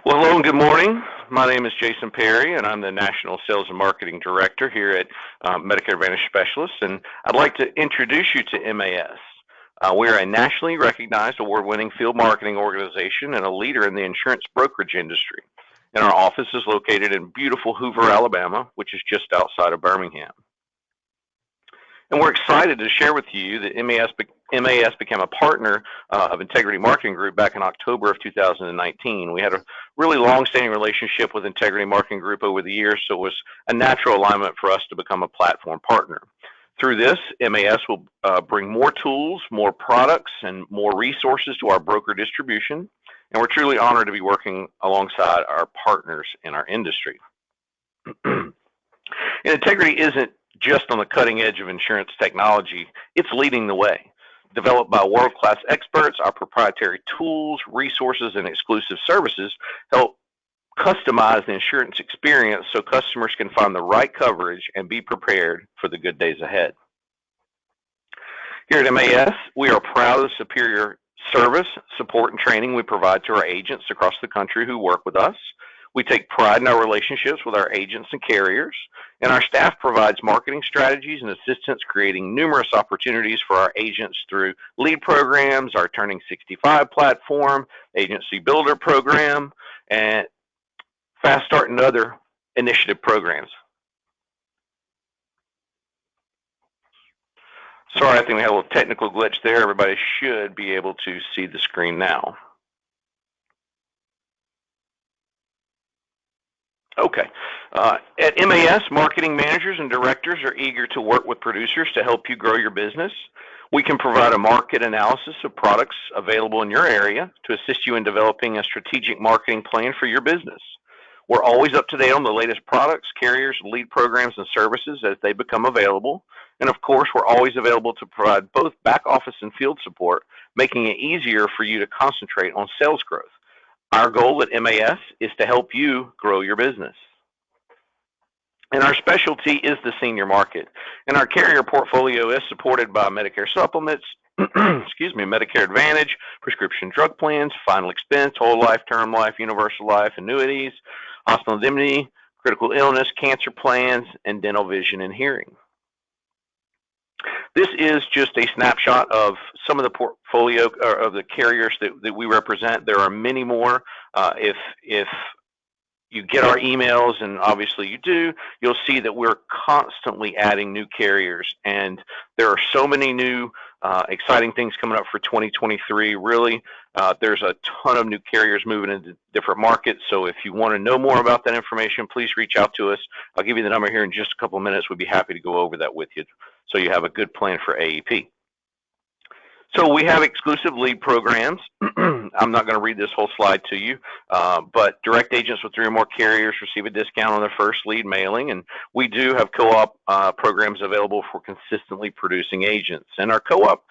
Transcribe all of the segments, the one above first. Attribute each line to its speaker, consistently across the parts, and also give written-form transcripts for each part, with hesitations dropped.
Speaker 1: Well, hello and good morning. My name is Jason Perry, and I'm the National Sales and Marketing Director here at Medicare Advantage Specialists, and I'd like to introduce you to MAS. We are a nationally recognized award-winning field marketing organization and a leader in the insurance brokerage industry. And our office is located in beautiful Hoover, Alabama, which is just outside of Birmingham. And we're excited to share with you that MAS became a partner of Integrity Marketing Group back in October of 2019. We had a really long-standing relationship with Integrity Marketing Group over the years, so it was a natural alignment for us to become a platform partner. Through this, MAS will bring more tools, more products, and more resources to our broker distribution, and we're truly honored to be working alongside our partners in our industry. And Integrity isn't just on the cutting edge of insurance technology, it's leading the way. Developed by world-class experts, our proprietary tools, resources, and exclusive services help customize the insurance experience so customers can find the right coverage and be prepared for the good days ahead. Here at MAS, we are proud of the superior service, support, and training we provide to our agents across the country who work with us. We take pride in our relationships with our agents and carriers, and our staff provides marketing strategies and assistance, creating numerous opportunities for our agents through lead programs, our Turning 65 platform, agency builder program, and Fast Start and other initiative programs. Sorry, I think we had a little technical glitch there. Everybody should be able to see the screen now. Okay. At MAS, marketing managers and directors are eager to work with producers to help you grow your business. We can provide a market analysis of products available in your area to assist you in developing a strategic marketing plan for your business. We're always up to date on the latest products, carriers, lead programs, and services as they become available. And of course, we're always available to provide both back office and field support, making it easier for you to concentrate on sales growth. Our goal at MAS is to help you grow your business. And our specialty is the senior market. And our carrier portfolio is supported by Medicare supplements, Medicare Advantage, prescription drug plans, final expense, whole life, term life, universal life, annuities, hospital indemnity, critical illness, cancer plans, and dental, vision, and hearing. This is just a snapshot of some of the portfolio of the carriers that we represent. There are many more. If you get our emails, and obviously you do, you'll see that we're constantly adding new carriers. And there are so many new exciting things coming up for 2023. Really, there's a ton of new carriers moving into different markets. So if you want to know more about that information, please reach out to us. I'll give you the number here in just a couple of minutes. We'd be happy to go over that with you so you have a good plan for AEP. So we have exclusive lead programs. I'm not going to read this whole slide to you, but direct agents with 3 or more carriers receive a discount on their first lead mailing, and we do have co-op programs available for consistently producing agents. And our co-op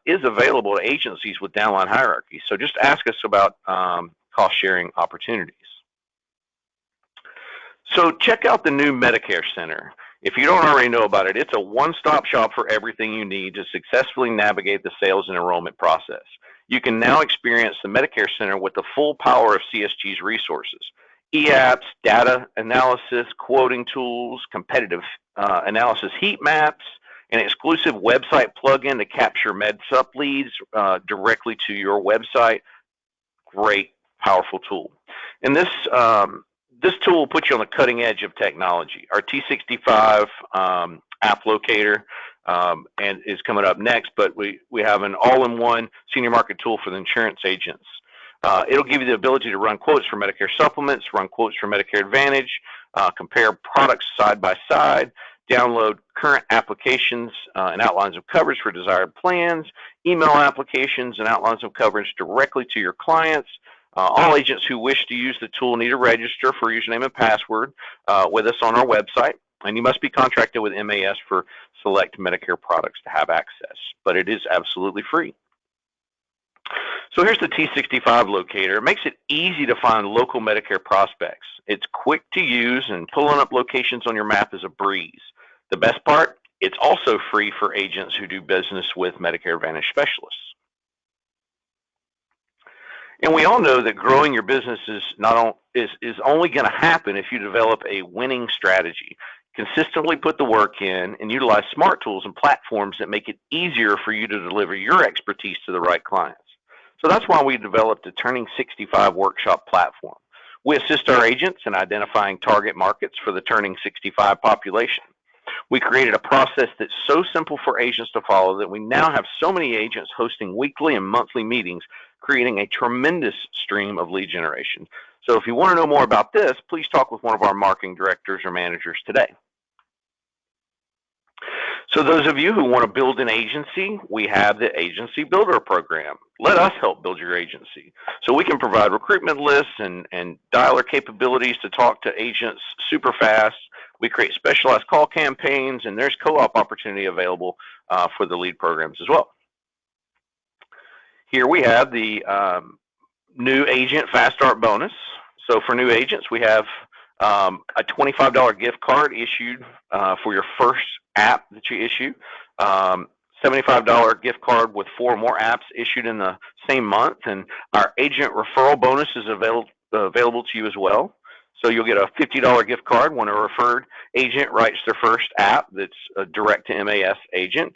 Speaker 1: is available to agencies with downline hierarchies, so just ask us about cost-sharing opportunities. So check out the new Medicare Center. If you don't already know about it, it's a one-stop shop for everything you need to successfully navigate the sales and enrollment process. You can now experience the Medicare Center with the full power of CSG's resources. E-apps, data analysis, quoting tools, competitive analysis heat maps, an exclusive website plugin to capture MedSup leads directly to your website. Great, powerful tool. And this tool will put you on the cutting edge of technology. Our T65 app locator and is coming up next, but we have an all-in-one senior market tool for the insurance agents. It'll give you the ability to run quotes for Medicare supplements, run quotes for Medicare Advantage, compare products side by side, download current applications and outlines of coverage for desired plans, email applications and outlines of coverage directly to your clients. All agents who wish to use the tool need to register for username and password with us on our website, and you must be contracted with MAS for select Medicare products to have access, but it is absolutely free. So here's the T65 locator. It makes it easy to find local Medicare prospects. It's quick to use, and pulling up locations on your map is a breeze. The best part, it's also free for agents who do business with Medicare Advantage specialists. And we all know that growing your business is only going to happen if you develop a winning strategy. Consistently put the work in and utilize smart tools and platforms that make it easier for you to deliver your expertise to the right clients. So that's why we developed a Turning 65 workshop platform. We assist our agents in identifying target markets for the Turning 65 population. We created a process that's so simple for agents to follow that we now have so many agents hosting weekly and monthly meetings, creating a tremendous stream of lead generation. So if you want to know more about this, please talk with one of our marketing directors or managers today. So those of you who want to build an agency, we have the Agency Builder Program. Let us help build your agency. So we can provide recruitment lists and dialer capabilities to talk to agents super fast. We create specialized call campaigns, and there's co-op opportunity available for the lead programs as well. Here we have the new agent fast start bonus. So for new agents, we have a $25 gift card issued for your first app that you issue. $75 gift card with 4 more apps issued in the same month, and our agent referral bonus is available to you as well. So you'll get a $50 gift card when a referred agent writes their first app that's a direct to MAS agent.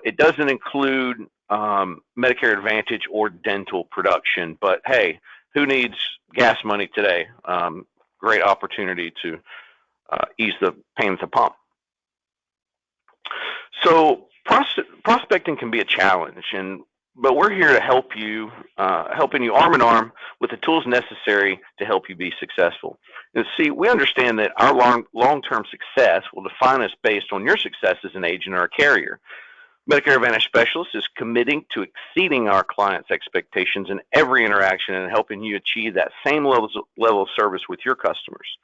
Speaker 1: It doesn't include Medicare Advantage or dental production, but hey, who needs gas money today? Great opportunity to ease the pain at the pump. So prospecting can be a challenge, but we're here to help you, helping you arm in arm with the tools necessary to help you be successful. And see, we understand that our long-term success will define us based on your success as an agent or a carrier. Medicare Advantage Specialist is committing to exceeding our clients' expectations in every interaction and helping you achieve that same level of service with your customers.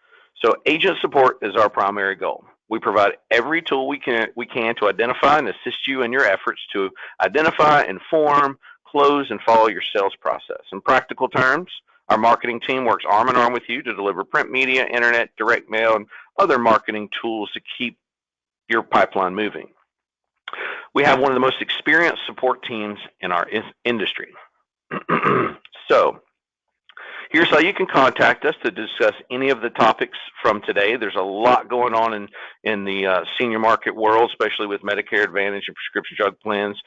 Speaker 1: So agent support is our primary goal. We provide every tool we can to identify and assist you in your efforts to identify, inform, close, and follow your sales process. In practical terms, our marketing team works arm in arm with you to deliver print media, internet, direct mail, and other marketing tools to keep your pipeline moving. We have one of the most experienced support teams in our industry. So here's how you can contact us to discuss any of the topics from today. There's a lot going on in the senior market world, especially with Medicare Advantage and prescription drug plans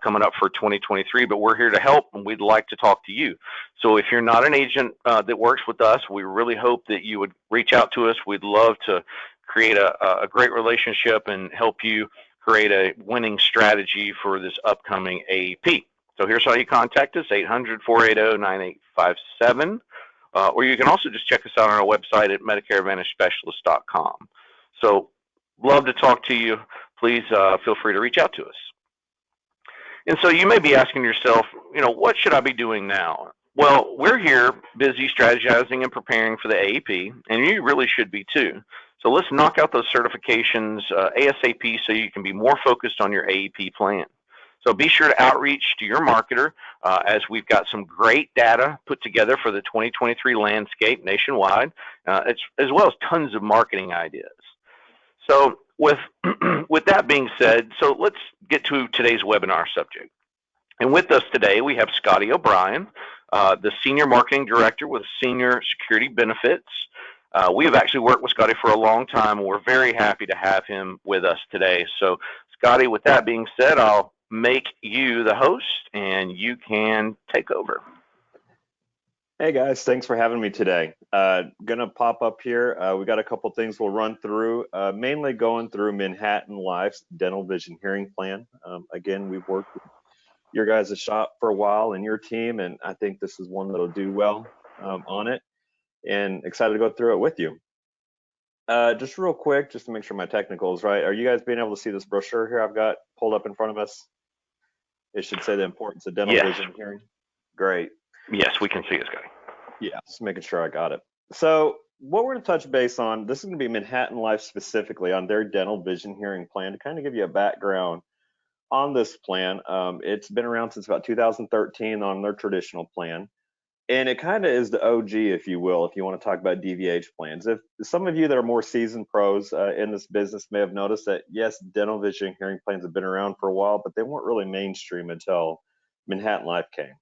Speaker 1: coming up for 2023, but we're here to help and we'd like to talk to you. So if you're not an agent that works with us, we really hope that you would reach out to us. We'd love to create a great relationship and help you create a winning strategy for this upcoming AEP. So here's how you contact us, 800-480-9857. Or you can also just check us out on our website at MedicareAdvantageSpecialist.com. So love to talk to you. Please feel free to reach out to us. And so you may be asking yourself, what should I be doing now? Well, we're here busy strategizing and preparing for the AEP, and you really should be too. So let's knock out those certifications ASAP so you can be more focused on your AEP plan. So be sure to outreach to your marketer as we've got some great data put together for the 2023 landscape nationwide, as well as tons of marketing ideas. So with that being said, so let's get to today's webinar subject. And with us today, we have Scotty O'Brien, the Senior Marketing Director with Senior Security Benefits. We have actually worked with Scotty for a long time, and we're very happy to have him with us today. So Scotty, with that being said, I'll make you the host and you can take over.
Speaker 2: Hey guys, thanks for having me today. Gonna pop up here. We got a couple things we'll run through, mainly going through Manhattan Life's dental vision hearing plan. Again, we've worked with your guys' shop for a while and your team, and I think this is one that'll do well on it, and excited to go through it with you. Just real quick, just to make sure my technical is right, are you guys being able to see this brochure here I've got pulled up in front of us? It should say the importance of dental vision hearing. Great.
Speaker 1: Yes, we can see it, Scotty.
Speaker 2: Yeah, just making sure I got it. So what we're going to touch base on, this is going to be Manhattan Life specifically on their dental vision hearing plan to kind of give you a background on this plan. It's been around since about 2013 on their traditional plan. And it kind of is the OG, if you will, if you want to talk about DVH plans. If some of you that are more seasoned pros in this business may have noticed that, yes, dental vision hearing plans have been around for a while, but they weren't really mainstream until Manhattan Life came.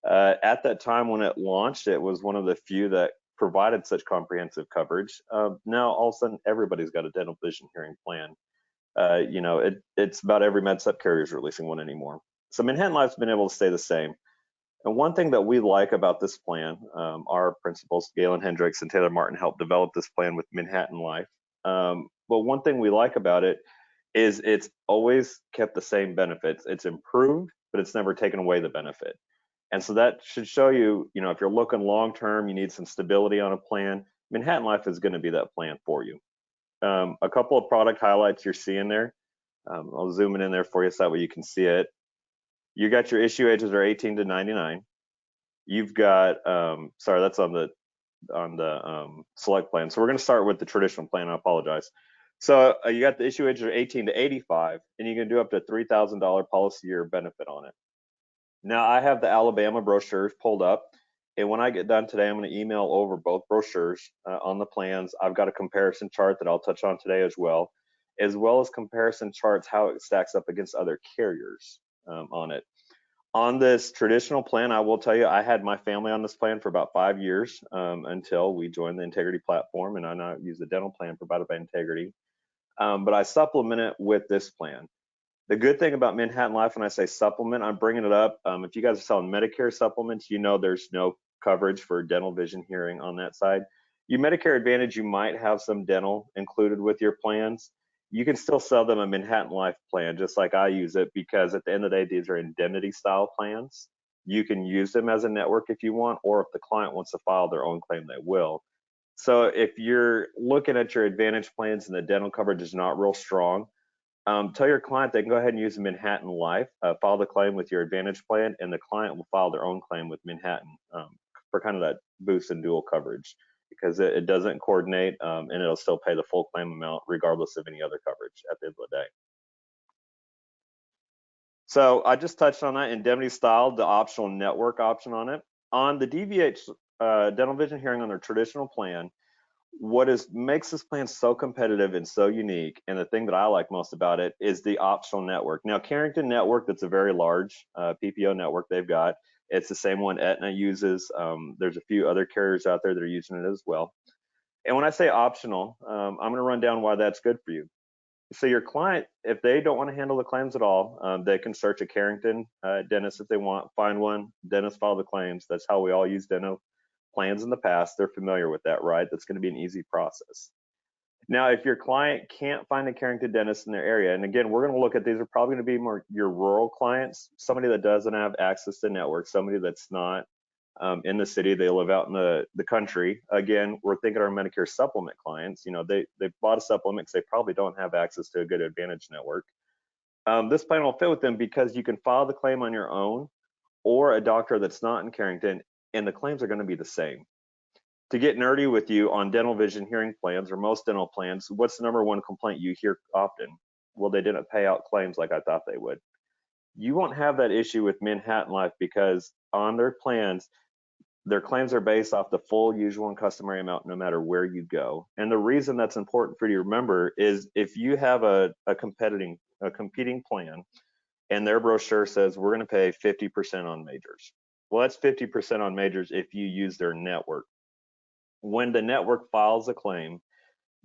Speaker 2: At that time when it launched, it was one of the few that provided such comprehensive coverage. Now all of a sudden everybody's got a dental vision hearing plan. It's about every med sup carrier is releasing one anymore. So Manhattan Life's been able to stay the same. And one thing that we like about this plan, our principals, Galen Hendricks and Taylor Martin, helped develop this plan with Manhattan Life. But one thing we like about it is it's always kept the same benefits. It's improved, but it's never taken away the benefit. And so that should show you, if you're looking long term, you need some stability on a plan, Manhattan Life is going to be that plan for you. A couple of product highlights you're seeing there. I'll zoom it in there for you so that way you can see it. You got your issue ages are 18 to 99. You've got, sorry, that's on the select plan. So we're going to start with the traditional plan. I apologize. So you got the issue ages are 18 to 85, and you can do up to $3,000 policy year benefit on it. Now I have the Alabama brochures pulled up, and when I get done today, I'm going to email over both brochures on the plans. I've got a comparison chart that I'll touch on today as well as comparison charts how it stacks up against other carriers on it. On this traditional plan, I will tell you, I had my family on this plan for about 5 years until we joined the Integrity platform, and I now use the dental plan provided by Integrity. But I supplement it with this plan. The good thing about Manhattan Life, when I say supplement, I'm bringing it up. If you guys are selling Medicare supplements, there's no coverage for dental, vision, hearing on that side. You Medicare Advantage, you might have some dental included with your plans. You can still sell them a Manhattan Life plan, just like I use it, because at the end of the day, these are indemnity style plans. You can use them as a network if you want, or if the client wants to file their own claim, they will. So if you're looking at your Advantage plans and the dental coverage is not real strong, tell your client they can go ahead and use the Manhattan Life, file the claim with your Advantage plan, and the client will file their own claim with Manhattan for kind of that boost and dual coverage, because it doesn't coordinate and it'll still pay the full claim amount regardless of any other coverage at the end of the day. So I just touched on that indemnity style, the optional network option on it. On the DVH dental vision hearing on their traditional plan, what makes this plan so competitive and so unique, and the thing that I like most about it, is the optional network. Now, Carrington Network, that's a very large PPO network they've got. It's the same one Aetna uses. There's a few other carriers out there that are using it as well. And when I say optional, I'm going to run down why that's good for you. So your client, if they don't want to handle the claims at all, they can search a Carrington dentist if they want, find one, dentist file the claims. That's how we all use dental plans in the past. They're familiar with that, right? That's going to be an easy process. Now, if your client can't find a Carrington dentist in their area, and again, we're going to look at these are probably going to be more your rural clients, somebody that doesn't have access to network, somebody that's not in the city, they live out in the country. Again, we're thinking our Medicare supplement clients, they bought a supplement because they probably don't have access to a good Advantage network. This plan will fit with them because you can file the claim on your own or a doctor that's not in Carrington, and the claims are going to be the same. To get nerdy with you on dental, vision, hearing plans, or most dental plans, what's the number one complaint you hear often? Well, they didn't pay out claims like I thought they would. You won't have that issue with Manhattan Life because on their plans, their claims are based off the full usual and customary amount no matter where you go. And the reason that's important for you to remember is if you have a competing plan and their brochure says we're going to pay 50% on majors. Well, that's 50% on majors if you use their network. When the network files a claim,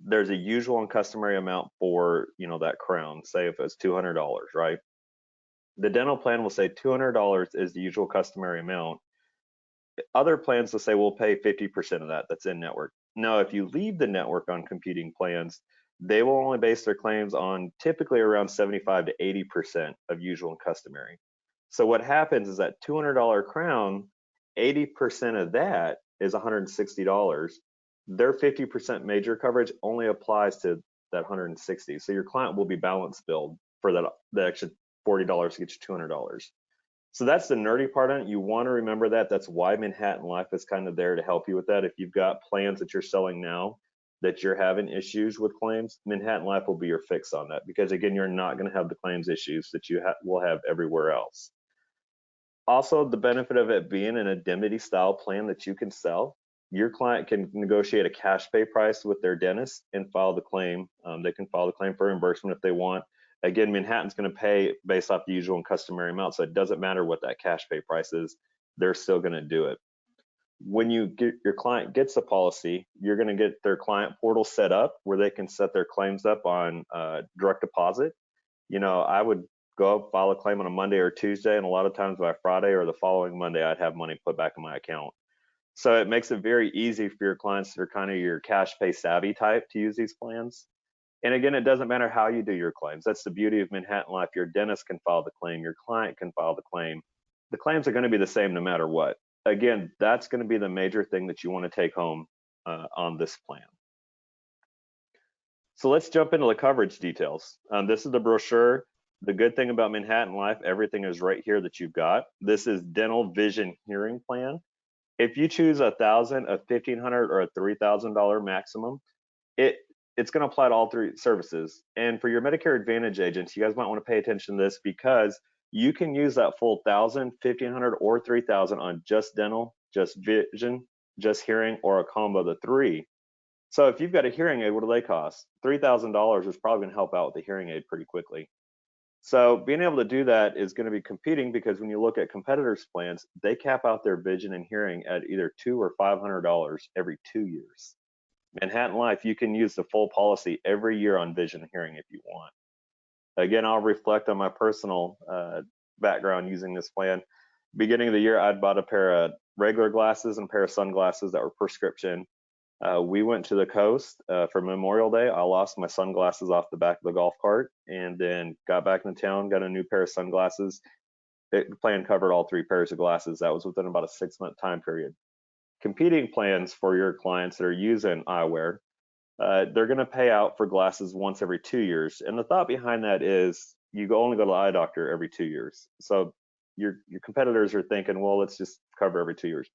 Speaker 2: there's a usual and customary amount for that crown. Say if it's $200, right? The dental plan will say $200 is the usual customary amount. Other plans will say we'll pay 50% of that. That's in network. Now, if you leave the network on competing plans, they will only base their claims on typically around 75 to 80% of usual and customary. So what happens is that $200 crown, 80% of that is $160. Their 50% major coverage only applies to that $160. So your client will be balance billed for the extra $40 to get you $200. So that's the nerdy part on it. You want to remember that. That's why Manhattan Life is kind of there to help you with that. If you've got plans that you're selling now that you're having issues with claims, Manhattan Life will be your fix on that, because again, you're not going to have the claims issues that you will have everywhere else. Also, the benefit of it being an indemnity style plan that you can sell, your client can negotiate a cash pay price with their dentist and file the claim. They can file the claim for reimbursement if they want. Again, Manhattan's going to pay based off the usual and customary amount, so it doesn't matter what that cash pay price is. they're still going to do it. When your client gets a policy, you're going to get their client portal set up where they can set their claims up on direct deposit. I would go up, file a claim on a Monday or Tuesday, and a lot of times by Friday or the following Monday, I'd have money put back in my account. So it makes it very easy for your clients that are kind of your cash pay savvy type to use these plans. And again, it doesn't matter how you do your claims. That's the beauty of Manhattan Life. Your dentist can file the claim, your client can file the claim. The claims are going to be the same no matter what. Again, that's going to be the major thing that you want to take home on this plan. So let's jump into the coverage details. This is the brochure. The good thing about Manhattan Life, everything is right here that you've got. This is dental, vision, hearing plan. If you choose $1,000, a $1,500, or a $3,000 maximum, it's going to apply to all three services. And for your Medicare Advantage agents, you guys might want to pay attention to this because you can use that full $1,000, $1,500, or $3,000 on just dental, just vision, just hearing, or a combo of the three. So if you've got a hearing aid, what do they cost? $3,000 is probably going to help out with the hearing aid pretty quickly. So being able to do that is going to be competing because when you look at competitors' plans, they cap out their vision and hearing at either $200 or $500 every 2 years. Manhattan Life, you can use the full policy every year on vision and hearing if you want. Again, I'll reflect on my personal background using this plan. Beginning of the year, I'd bought a pair of regular glasses and a pair of sunglasses that were prescription. We went to the coast for Memorial Day. I lost my sunglasses off the back of the golf cart and then got back into town, got a new pair of sunglasses. The plan covered all three pairs of glasses. That was within about a 6-month time period. Competing plans for your clients that are using eyewear, they're going to pay out for glasses once every 2 years. And the thought behind that is you only go to the eye doctor every 2 years. So your competitors are thinking, well, let's just cover every 2 years.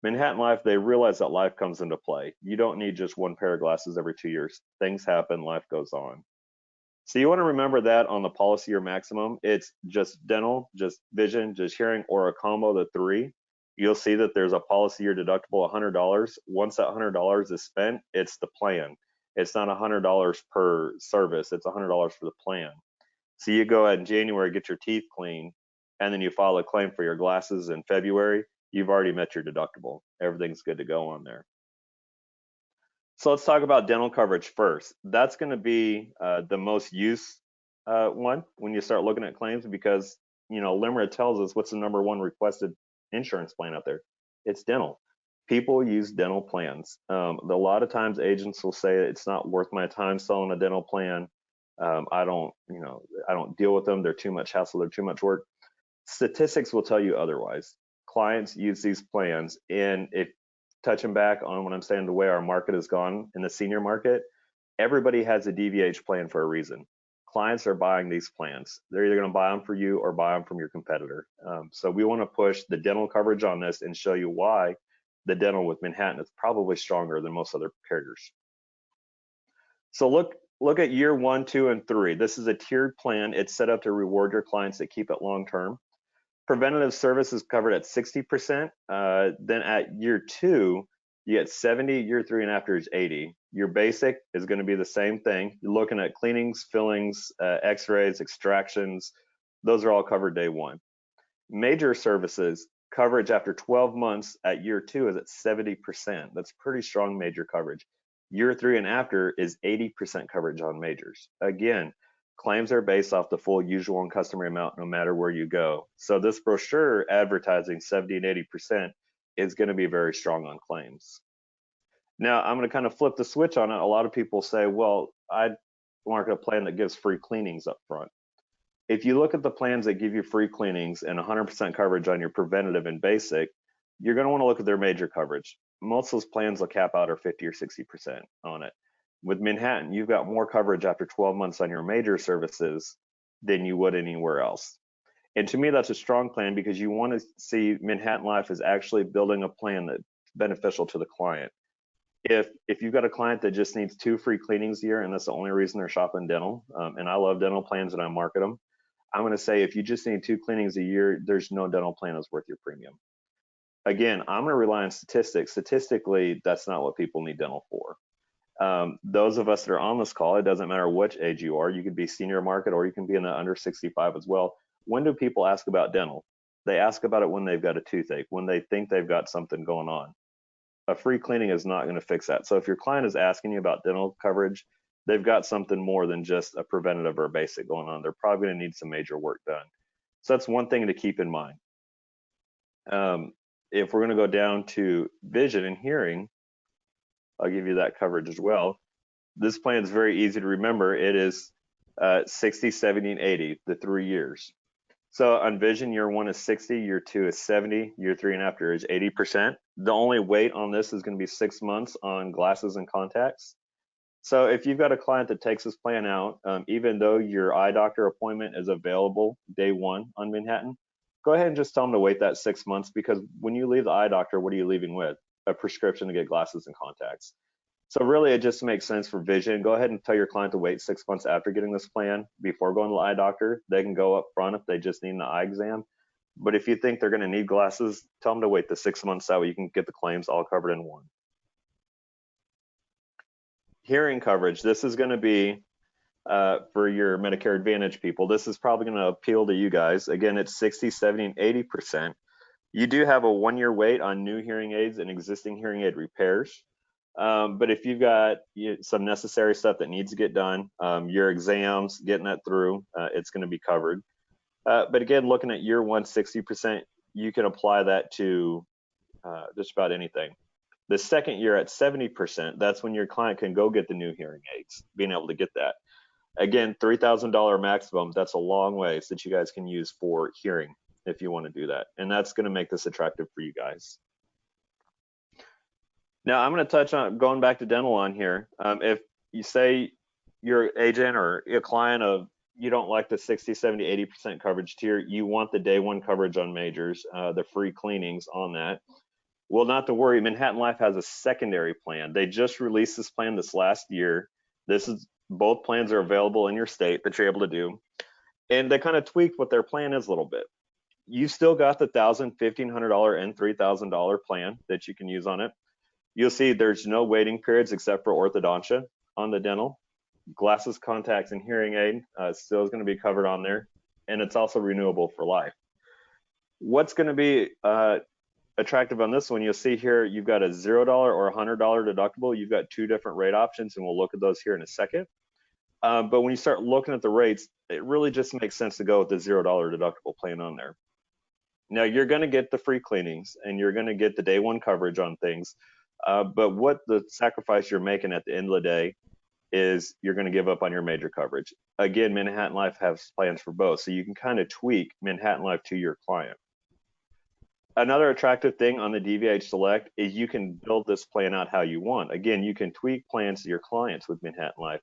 Speaker 2: Manhattan Life, they realize that life comes into play. You don't need just one pair of glasses every 2 years. Things happen, life goes on. So you want to remember that on the policy or maximum, it's just dental, just vision, just hearing, or a combo of the three. You'll see that there's a policy year deductible $100. Once that $100 is spent, it's the plan. It's not $100 per service, it's $100 for the plan. So you go ahead in January, get your teeth cleaned, and then you file a claim for your glasses in February. You've already met your deductible. Everything's good to go on there. So let's talk about dental coverage first. That's going to be the most used one when you start looking at claims because, LIMRA tells us what's the number one requested insurance plan out there. It's dental. People use dental plans. A lot of times agents will say it's not worth my time selling a dental plan. I don't deal with them. They're too much hassle. They're too much work. Statistics will tell you otherwise. Clients use these plans, and if touching back on what I'm saying, the way our market has gone in the senior market, everybody has a DVH plan for a reason. Clients are buying these plans. They're either going to buy them for you or buy them from your competitor. So we want to push the dental coverage on this and show you why the dental with Manhattan is probably stronger than most other carriers. So look at year 1, 2, and 3. This is a tiered plan. It's set up to reward your clients that keep it long term. Preventative service is covered at 60%. Then at year 2, you get 70, year 3 and after is 80. Your basic is going to be the same thing. You're looking at cleanings, fillings, x-rays, extractions. Those are all covered day 1. Major services coverage after 12 months at year 2 is at 70%. That's pretty strong major coverage. Year 3 and after is 80% coverage on majors. Again, claims are based off the full usual and customary amount no matter where you go. So this brochure advertising 70 and 80% is going to be very strong on claims. Now I'm going to kind of flip the switch on it. A lot of people say, well, I'd market a plan that gives free cleanings up front. If you look at the plans that give you free cleanings and 100% coverage on your preventative and basic, you're going to want to look at their major coverage. Most of those plans will cap out or 50 or 60% on it. With Manhattan, you've got more coverage after 12 months on your major services than you would anywhere else. And to me, that's a strong plan because you want to see Manhattan Life is actually building a plan that's beneficial to the client. If you've got a client that just needs 2 free cleanings a year and that's the only reason they're shopping dental, and I love dental plans and I market them, I'm going to say if you just need 2 cleanings a year, there's no dental plan that's worth your premium. Again, I'm going to rely on statistics. Statistically, that's not what people need dental for. Those of us that are on this call, it doesn't matter which age you are, you could be senior market or you can be in the under 65 as well. When do people ask about dental? They ask about it when they've got a toothache, when they think they've got something going on. A free cleaning is not going to fix that. So if your client is asking you about dental coverage, they've got something more than just a preventative or a basic going on. They're probably going to need some major work done. So that's one thing to keep in mind. If we're going to go down to vision and hearing, I'll give you that coverage as well. This plan is very easy to remember. It is 60, 70, and 80, the 3 years. So on vision, year 1 is 60, year 2 is 70, year 3 and after is 80%. The only wait on this is going to be 6 months on glasses and contacts. So if you've got a client that takes this plan out, even though your eye doctor appointment is available day 1 on Manhattan, go ahead and just tell them to wait that 6 months, because when you leave the eye doctor, what are you leaving with? A prescription to get glasses and contacts. So really, it just makes sense for vision. Go ahead and tell your client to wait 6 months after getting this plan before going to the eye doctor. They can go up front if they just need an eye exam. But if you think they're going to need glasses, tell them to wait the 6 months. That way you can get the claims all covered in one. Hearing coverage. This is going to be for your Medicare Advantage people. This is probably going to appeal to you guys. Again, it's 60, 70, and 80%. You do have a 1-year wait on new hearing aids and existing hearing aid repairs. But if you've got some necessary stuff that needs to get done, your exams, getting that through, it's going to be covered. But again, looking at year 1, 60%, you can apply that to just about anything. The second year at 70%, that's when your client can go get the new hearing aids, being able to get that. Again, $3,000 maximum, that's a long ways that you guys can use for hearing if you want to do that. And that's going to make this attractive for you guys. Now, I'm going to touch on going back to dental on here. If you say you're an agent or a client of you don't like the 60, 70, 80% coverage tier, you want the day 1 coverage on majors, the free cleanings on that. Well, not to worry, Manhattan Life has a secondary plan. They just released this plan this last year. Both plans are available in your state that you're able to do. And they kind of tweaked what their plan is a little bit. You still got the $1,000, $1,500, and $3,000 plan that you can use on it. You'll see there's no waiting periods except for orthodontia on the dental. Glasses, contacts, and hearing aid still is going to be covered on there. And it's also renewable for life. What's going to be attractive on this one, you'll see here, you've got a $0 or $100 deductible. You've got 2 different rate options, and we'll look at those here in a second. But when you start looking at the rates, it really just makes sense to go with the $0 deductible plan on there. Now, you're going to get the free cleanings, and you're going to get the day 1 coverage on things. But what the sacrifice you're making at the end of the day is you're going to give up on your major coverage. Again, Manhattan Life has plans for both, so you can kind of tweak Manhattan Life to your client. Another attractive thing on the DVH Select is you can build this plan out how you want. Again, you can tweak plans to your clients with Manhattan Life.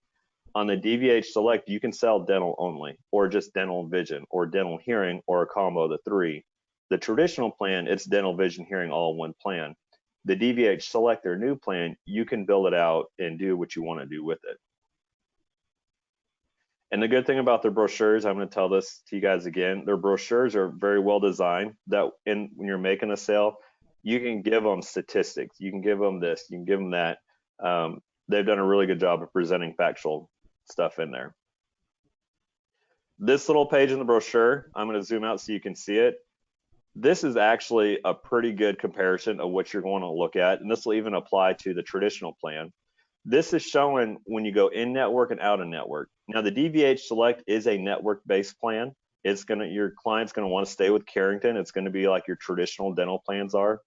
Speaker 2: On the DVH Select, you can sell dental only, or just dental vision, or dental hearing, or a combo of the 3. The traditional plan, it's dental vision hearing all in one plan. The DVH Select, their new plan, you can build it out and do what you want to do with it. And the good thing about their brochures, I'm going to tell this to you guys again, their brochures are very well designed that when you're making a sale, you can give them statistics, you can give them this, you can give them that. They've done a really good job of presenting factual stuff in there. This little page in the brochure, I'm going to zoom out so you can see it. This is actually a pretty good comparison of what you're going to look at, and this will even apply to the traditional plan. This is showing when you go in network and out of network. Now, the DVH Select is a network-based plan. Your client's going to want to stay with Carrington. It's going to be like your traditional dental plans are.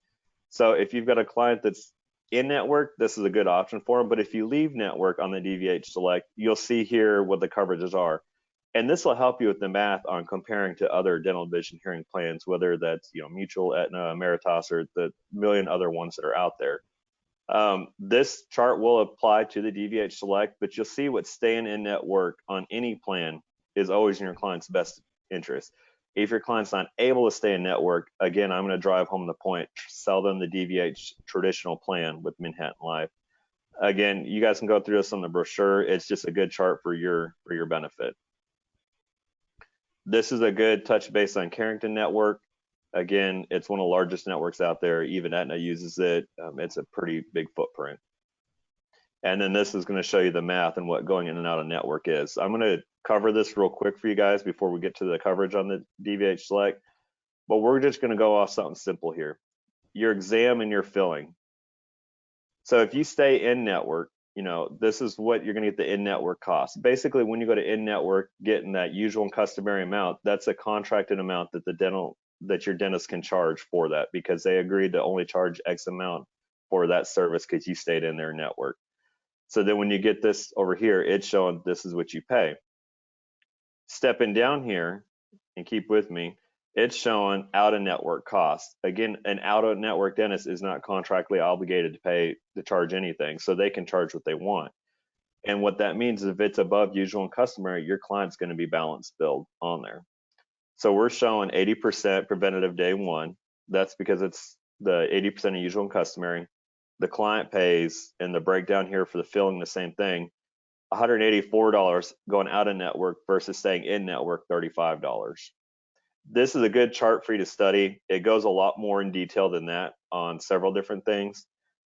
Speaker 2: So if you've got a client that's in network, this is a good option for them. But if you leave network on the DVH Select, you'll see here what the coverages are. And this will help you with the math on comparing to other dental vision hearing plans, whether that's Mutual, Aetna, Ameritas, or the million other ones that are out there. This chart will apply to the DVH Select, but you'll see what staying in network on any plan is always in your client's best interest. If your client's not able to stay in network, again, I'm going to drive home the point, sell them the DVH traditional plan with Manhattan Life. Again, you guys can go through this on the brochure. It's just a good chart for your benefit. This is a good touch base on Carrington Network. Again, it's one of the largest networks out there. Even Aetna uses it. It's a pretty big footprint. And then this is going to show you the math and what going in and out of network is. I'm going to cover this real quick for you guys before we get to the coverage on the DVH Select. but we're just going to go off something simple here. Your exam and your filling. So if you stay in network, this is what you're going to get the in-network cost. Basically, when you go to in-network, getting that usual and customary amount, that's a contracted amount that your dentist can charge for that, because they agreed to only charge X amount for that service because you stayed in their network. So then when you get this over here, it's showing this is what you pay. Stepping down here, and keep with me, it's showing out-of-network costs. Again, an out-of-network dentist is not contractually obligated to charge anything, so they can charge what they want. And what that means is if it's above usual and customary, your client's going to be balance billed on there. So we're showing 80% preventative day one. That's because it's the 80% of usual and customary. The client pays, and the breakdown here for the filling, the same thing, $184 going out of network versus staying in network, $35. This is a good chart for you to study. It goes a lot more in detail than that on several different things,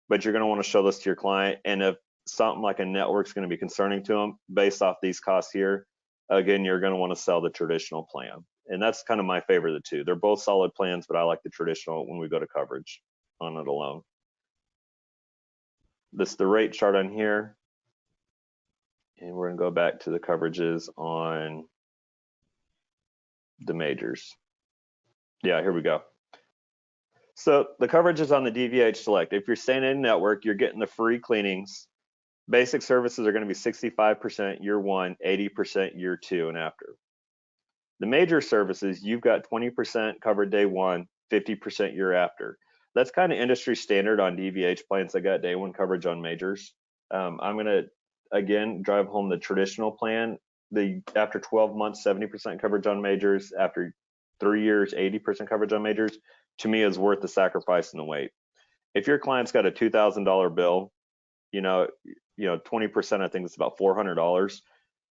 Speaker 2: but you're going to want to show this to your client. And if something like a network is going to be concerning to them based off these costs here, again, you're going to want to sell the traditional plan. And that's kind of my favorite of the two. They're both solid plans, but I like the traditional when we go to coverage on it alone. This is the rate chart on here. And we're going to go back to the coverages on the majors. Yeah, here we go. So the coverage is on the DVH Select. If you're staying in network, you're getting the free cleanings. Basic services are going to be 65% year one, 80% year two and after. The major services, you've got 20% covered day one, 50% year after. That's kind of industry standard on DVH plans that got day one coverage on majors. I'm going to, again, drive home the traditional plan. After 12 months, 70% coverage on majors. After 3 years, 80% coverage on majors, to me is worth the sacrifice and the wait. If your client's got a $2,000 bill, 20%, I think it's about $400.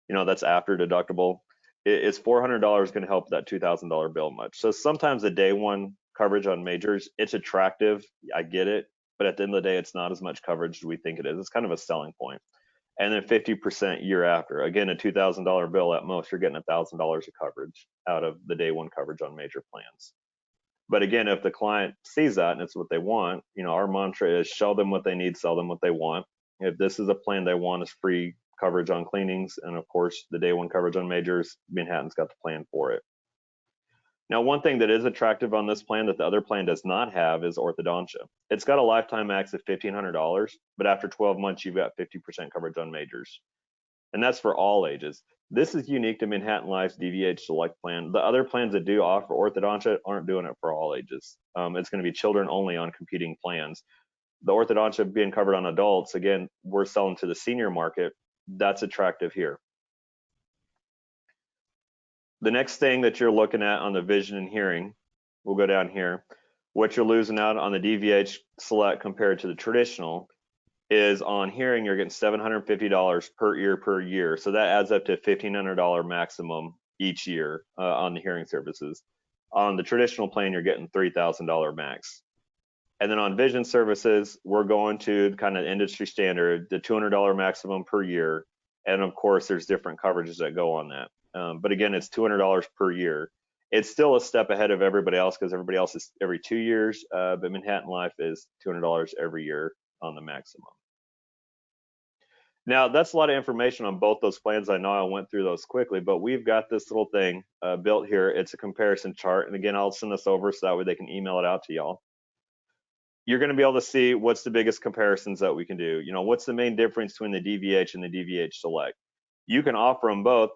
Speaker 2: That's after deductible. Is $400 going to help that $2,000 bill much? So sometimes the day one coverage on majors, it's attractive. I get it, but at the end of the day, it's not as much coverage as we think it is. It's kind of a selling point. And then 50% year after. Again, a $2,000 bill at most, you're getting $1,000 of coverage out of the day one coverage on major plans. But again, if the client sees that and it's what they want, our mantra is show them what they need, sell them what they want. If this is a plan they want, is free coverage on cleanings, and of course the day one coverage on majors, Manhattan's got the plan for it. Now, one thing that is attractive on this plan that the other plan does not have is orthodontia. It's got a lifetime max of $1,500, but after 12 months, you've got 50% coverage on majors. And that's for all ages. This is unique to Manhattan Life's DVH Select plan. The other plans that do offer orthodontia aren't doing it for all ages. It's going to be children only on competing plans. The orthodontia being covered on adults, again, we're selling to the senior market. That's attractive here. The next thing that you're looking at on the vision and hearing, we'll go down here. What you're losing out on the DVH Select compared to the traditional is on hearing, you're getting $750 per ear per year. So that adds up to $1,500 maximum each year on the hearing services. On the traditional plan, you're getting $3,000 max. And then on vision services, we're going to kind of industry standard, the $200 maximum per year. And of course, there's different coverages that go on that. But again, it's $200 per year. It's still a step ahead of everybody else because everybody else is every 2 years, but Manhattan Life is $200 every year on the maximum. Now, that's a lot of information on both those plans. I know I went through those quickly, but we've got this little thing built here. It's a comparison chart. And again, I'll send this over so that way they can email it out to y'all. You're going to be able to see what's the biggest comparisons that we can do. What's the main difference between the DVH and the DVH Select? You can offer them both.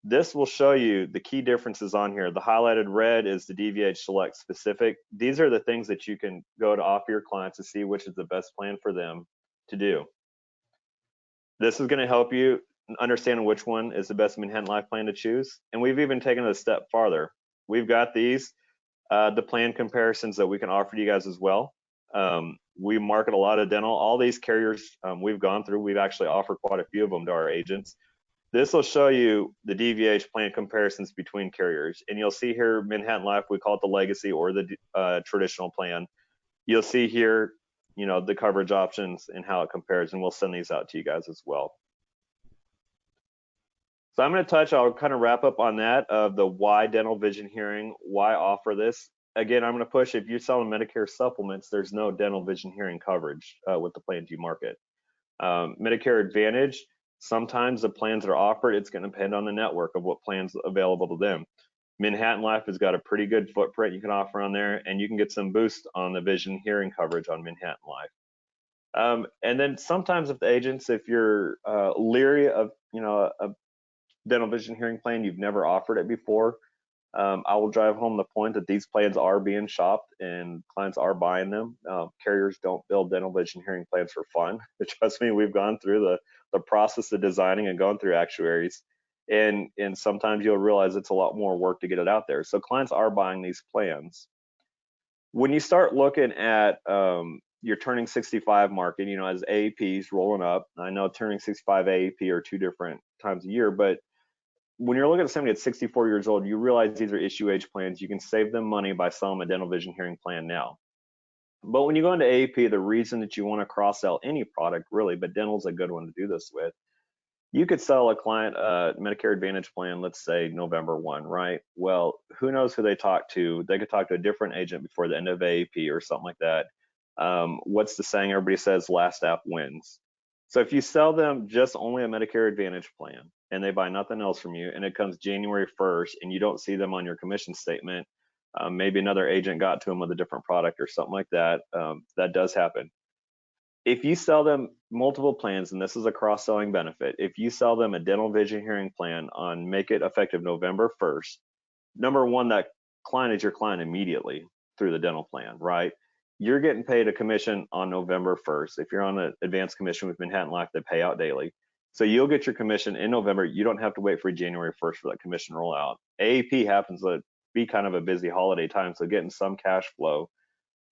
Speaker 2: This will show you the key differences on here. The highlighted red is the DVH Select specific. These are the things that you can go to offer your clients to see which is the best plan for them to do. This is going to help you understand which one is the best Manhattan Life plan to choose. And we've even taken it a step farther. We've got these, the plan comparisons that we can offer to you guys as well. We market a lot of dental. All these carriers we've gone through, we've actually offered quite a few of them to our agents. This will show you the DVH plan comparisons between carriers. And you'll see here, Manhattan Life, we call it the legacy or the traditional plan. You'll see here, the coverage options and how it compares, and we'll send these out to you guys as well. So I'm going to I'll kind of wrap up on that of the why dental vision hearing, why offer this. again, I'm going to push, if you're selling Medicare supplements, there's no dental, vision, hearing coverage with the plans you market. Medicare Advantage, sometimes the plans that are offered, it's going to depend on the network of what plans available to them. Manhattan Life has got a pretty good footprint you can offer on there, and you can get some boost on the vision hearing coverage on Manhattan Life. And then sometimes if the agents, if you're leery of, a dental vision hearing plan, you've never offered it before, I will drive home the point that these plans are being shopped and clients are buying them. Carriers don't build dental vision hearing plans for fun. Trust me, we've gone through the process of designing and gone through actuaries. And sometimes you'll realize it's a lot more work to get it out there. So clients are buying these plans. When you start looking at your turning 65 market, as AAP's rolling up, I know turning 65 AAP are 2 different times a year, but when you're looking at somebody at 64 years old, you realize these are issue age plans. You can save them money by selling a dental vision hearing plan now. But when you go into AAP, the reason that you want to cross sell any product really, but dental is a good one to do this with, you could sell a client a Medicare Advantage plan, let's say November 1, right? Well, who knows who they talk to? They could talk to a different agent before the end of AAP or something like that. What's the saying? Everybody says last app wins. So if you sell them just only a Medicare Advantage plan and they buy nothing else from you, and it comes January 1st and you don't see them on your commission statement, maybe another agent got to them with a different product or something like that, that does happen. If you sell them multiple plans, and this is a cross-selling benefit, if you sell them a dental vision hearing plan on make it effective November 1st, number one, that client is your client immediately through the dental plan, right? You're getting paid a commission on November 1st. If you're on an advanced commission with Manhattan Life, they pay out daily. So you'll get your commission in November. You don't have to wait for January 1st for that commission rollout. AAP happens to be kind of a busy holiday time, so getting some cash flow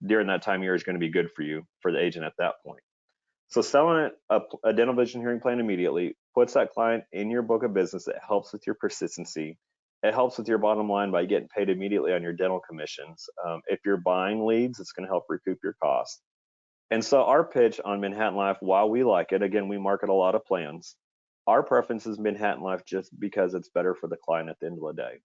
Speaker 2: during that time of year is going to be good for you, for the agent at that point. So selling a dental vision hearing plan immediately puts that client in your book of business. It helps with your persistency. It helps with your bottom line by getting paid immediately on your dental commissions. If you're buying leads, it's going to help recoup your costs. And so our pitch on Manhattan Life, while we like it, again, we market a lot of plans. Our preference is Manhattan Life just because it's better for the client at the end of the day.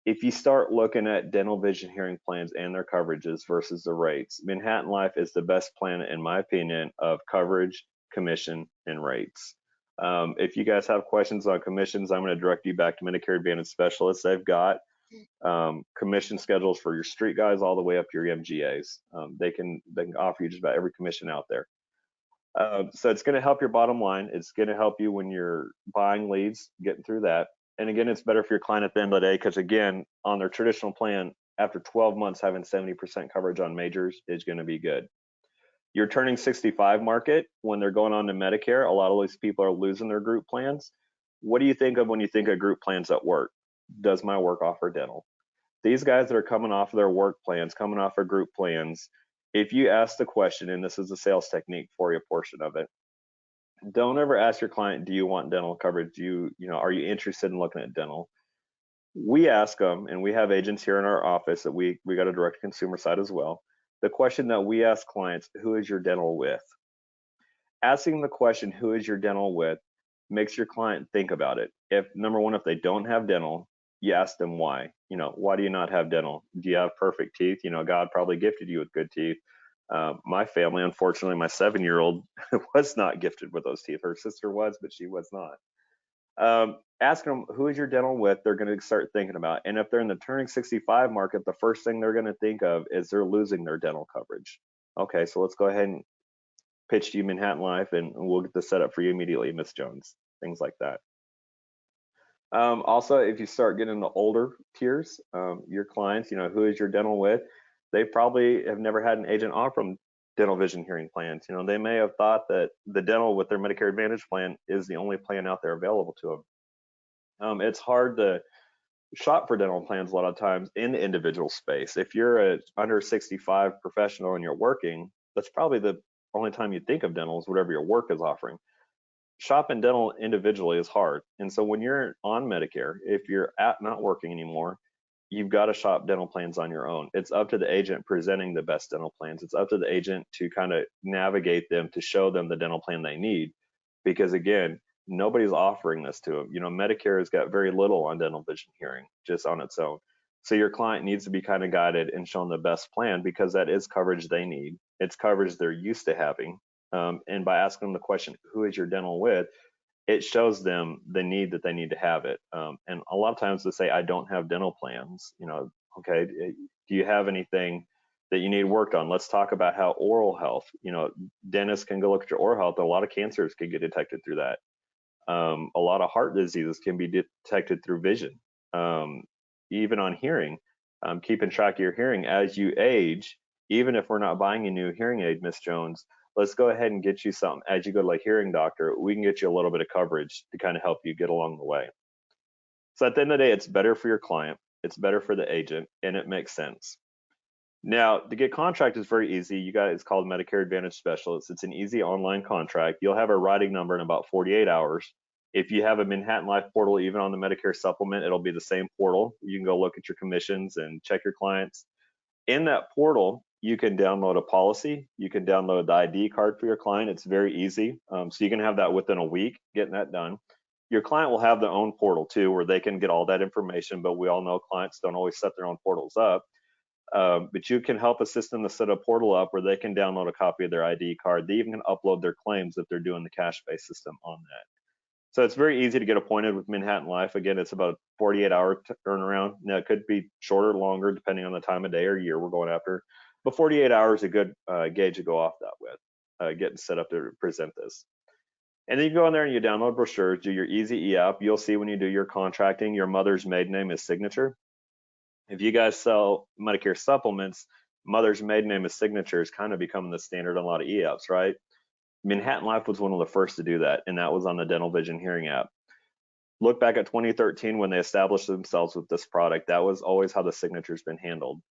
Speaker 2: If you start looking at dental vision hearing plans and their coverages versus the rates, Manhattan Life is the best plan, in my opinion, of coverage, commission, and rates. If you guys have questions on commissions, I'm going to direct you back to Medicare Advantage specialists. They've got commission schedules for your street guys all the way up to your MGAs. They can offer you just about every commission out there. So it's going to help your bottom line. It's going to help you when you're buying leads, getting through that. And again, it's better for your client at the end of the day because, again, on their traditional plan, after 12 months, having 70% coverage on majors is going to be good. Your turning 65 market, when they're going on to Medicare, a lot of these people are losing their group plans. What do you think of when you think of group plans at work? Does my work offer dental? These guys that are coming off of their work plans, coming off of group plans, if you ask the question, and this is a sales technique for you, a portion of it, don't ever ask your client, do you want dental coverage? Are you interested in looking at dental? We ask them, and we have agents here in our office that we got a direct consumer side as well. The question that we ask clients, who is your dental with? Asking the question, who is your dental with, makes your client think about it. If number one, if they don't have dental, you ask them why. Why do you not have dental? Do you have perfect teeth? God probably gifted you with good teeth. My family, unfortunately, my 7-year-old was not gifted with those teeth. Her sister was, but she was not. Ask them, who is your dental with? They're going to start thinking about. And if they're in the turning 65 market, the first thing they're going to think of is they're losing their dental coverage. Okay, so let's go ahead and pitch to you Manhattan Life, and we'll get this set up for you immediately, Miss Jones, things like that. Also, if you start getting into older tiers, your clients, who is your dental with? They probably have never had an agent offer them dental vision hearing plans. They may have thought that the dental with their Medicare Advantage plan is the only plan out there available to them. It's hard to shop for dental plans a lot of times in the individual space. If you're a under 65 professional and you're working, that's probably the only time you think of dental is whatever your work is offering. Shopping dental individually is hard. And so when you're on Medicare, if you're not working anymore, you've got to shop dental plans on your own. It's up to the agent presenting the best dental plans. It's up to the agent to kind of navigate them to show them the dental plan they need. Because again, nobody's offering this to them. Medicare has got very little on dental vision hearing just on its own. So your client needs to be kind of guided and shown the best plan, because that is coverage they need. It's coverage they're used to having. And by asking them the question, who is your dental with? It shows them the need that they need to have it. And a lot of times they say, I don't have dental plans. Okay, do you have anything that you need worked on? Let's talk about how oral health, dentists can go look at your oral health. A lot of cancers can get detected through that. A lot of heart diseases can be detected through vision. Even on hearing, keeping track of your hearing as you age. Even if we're not buying a new hearing aid, Miss Jones, let's go ahead and get you something. As you go to a hearing doctor, we can get you a little bit of coverage to kind of help you get along the way. So at the end of the day, it's better for your client, it's better for the agent, and it makes sense. Now, to get contract is very easy. You got it's called Medicare Advantage Specialist. It's an easy online contract. You'll have a writing number in about 48 hours. If you have a Manhattan Life portal, even on the Medicare supplement, it'll be the same portal. You can go look at your commissions and check your clients. In that portal, you can download a policy. You can download the ID card for your client. It's very easy. So you can have that within a week, getting that done. Your client will have their own portal too, where they can get all that information, but we all know clients don't always set their own portals up. But you can help assist them to set a portal up where they can download a copy of their ID card. They even can upload their claims if they're doing the cash-based system on that. So it's very easy to get appointed with Manhattan Life. Again, it's about a 48-hour turnaround. Now, it could be shorter or longer, depending on the time of day or year we're going after. But 48 hours is a good gauge to go off that with, getting set up to present this. And then you go in there and you download brochures, do your Easy e-app. You'll see when you do your contracting, your mother's maiden name is signature. If you guys sell Medicare supplements, mother's maiden name is signature is kind of becoming the standard on a lot of e-apps, right? Manhattan Life was one of the first to do that, and that was on the Dental Vision Hearing app. Look back at 2013 when they established themselves with this product. That was always how the signature's been handled.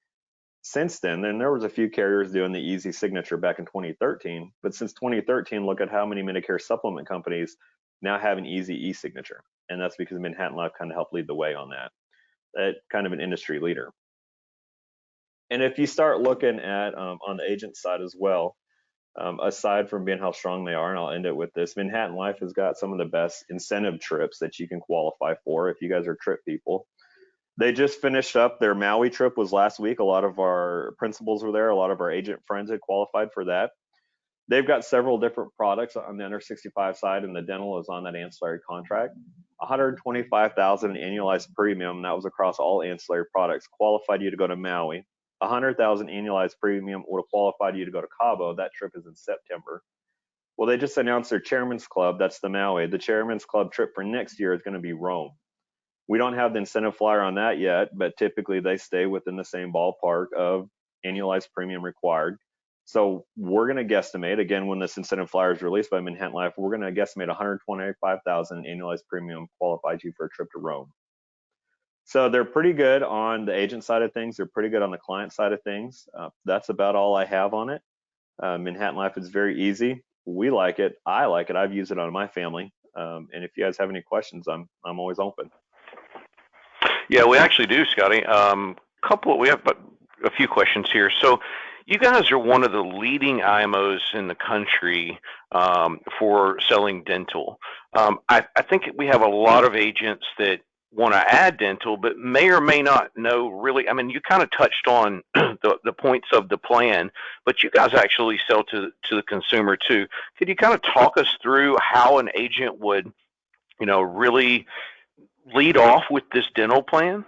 Speaker 2: Since then there was a few carriers doing the easy signature back in 2013, but since 2013, look at how many Medicare supplement companies now have an easy e-signature, and that's because Manhattan Life kind of helped lead the way on that. That kind of an industry leader. And if you start looking at on the agent side as well, aside from being how strong they are, and I'll end it with this, Manhattan Life has got some of the best incentive trips that you can qualify for if you guys are trip people. They just finished up their Maui trip was last week. A lot of our principals were there. A lot of our agent friends had qualified for that. They've got several different products on the under 65 side, and the dental is on that ancillary contract. 125,000 annualized premium, that was across all ancillary products, qualified you to go to Maui. 100,000 annualized premium would have qualified you to go to Cabo. That trip is in September. Well, they just announced their Chairman's Club. That's the Maui. The Chairman's Club trip for next year is going to be Rome. We don't have the incentive flyer on that yet, but typically they stay within the same ballpark of annualized premium required. So we're going to guesstimate, again, when this incentive flyer is released by Manhattan Life, we're going to guesstimate 125,000 annualized premium qualifies you for a trip to Rome. So they're pretty good on the agent side of things. They're pretty good on the client side of things. That's about all I have on it. Manhattan Life is very easy. We like it. I like it. I've used it on my family. And if you guys have any questions, I'm always open.
Speaker 1: Yeah, we actually do, Scotty. We have a few questions here. So you guys are one of the leading IMOs in the country for selling dental. I think we have a lot of agents that want to add dental, but may or may not know really. I mean, you kind of touched on the points of the plan, but you guys actually sell to the consumer too. Could you kind of talk us through how an agent would, really lead off with this dental plan?